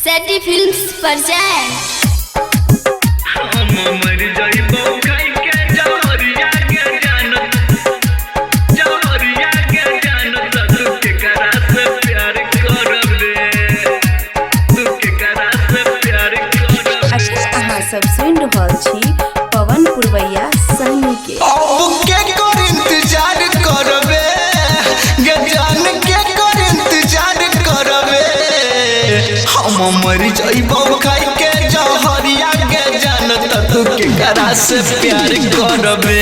सैटी films पर जाए। सब सुन रहल छी पवन पुरवैया सही के अब के कर इंतजार करबे गे जान के कर इंतजार करबे हम मर जाइबो खाई के जहरिया गे जान तू के करा से प्यार करबे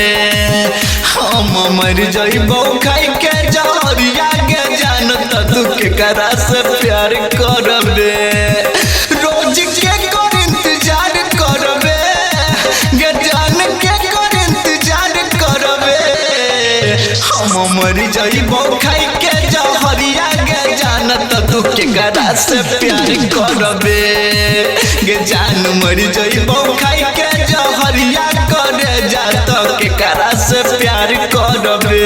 हम मर जाइबो खाई के जहरिया गे जान तू के करा से प्यार करबे रोज के कर इंतजार करबे गे जान के कर इंतजार करबे हम मर जाइबो खाई के जहरिया गे जान तू के करा से प्यार करबे गे जान मर जाइबो खाई के जहरिया करे जा तो के करा से प्यार करबे।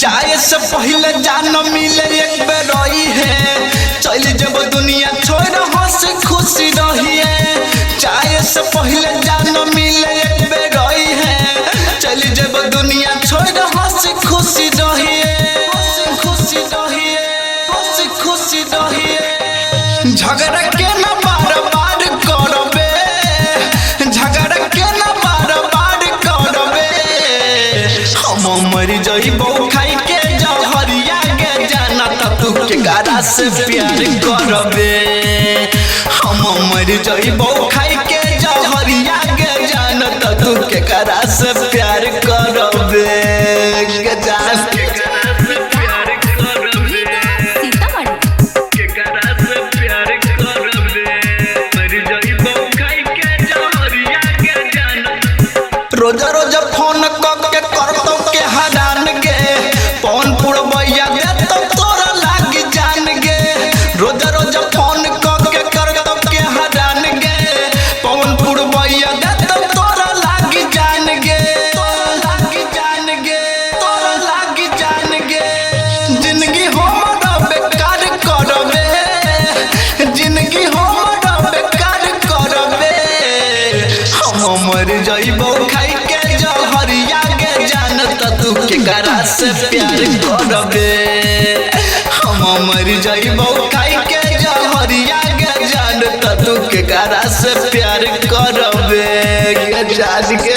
जाए से पहले जान मिले एक बेर रही है चल जब दुनिया छोड़ हंस खुशी रही है जाए से पहले जान मिले एक बेर रही है चल जब दुनिया छोड़ हंस खुशी रही है खुशी रही है खुशी रही है झगड़ा के ना बार बार करबे झगड़ा के ना बार बार करबे हम मर जाइबो खाई के जहरिया गे जाना तू के करा से प्यार करबे हम मर जाइबो खाई के जहरिया गे जाना तू के करा से प्यार करबे गे जान के करा से प्यार करबे के करा से प्यार करबे मर जाइबो खाई के जहरिया गे जाना रोज रोज फोन के करतो के हरान गे पवन पुरवैया दे तो तोरा लाग जान गे रोज रोज फोन के करतो के हरान गे पवन पुरवैया दे तो तोरा लाग जान गे तोरा लाग जान गे तोरा लाग जान गे जिंदगी हमरा बेकार करबे जिंदगी हमरा बेकार करबे हम मर जाइबो खाई के जहरिया गे जान तू के करा से प्यार करबे हम मर जाइबो खाई के जहरिया गे जान तू के करा से प्यार करबे गे जान के।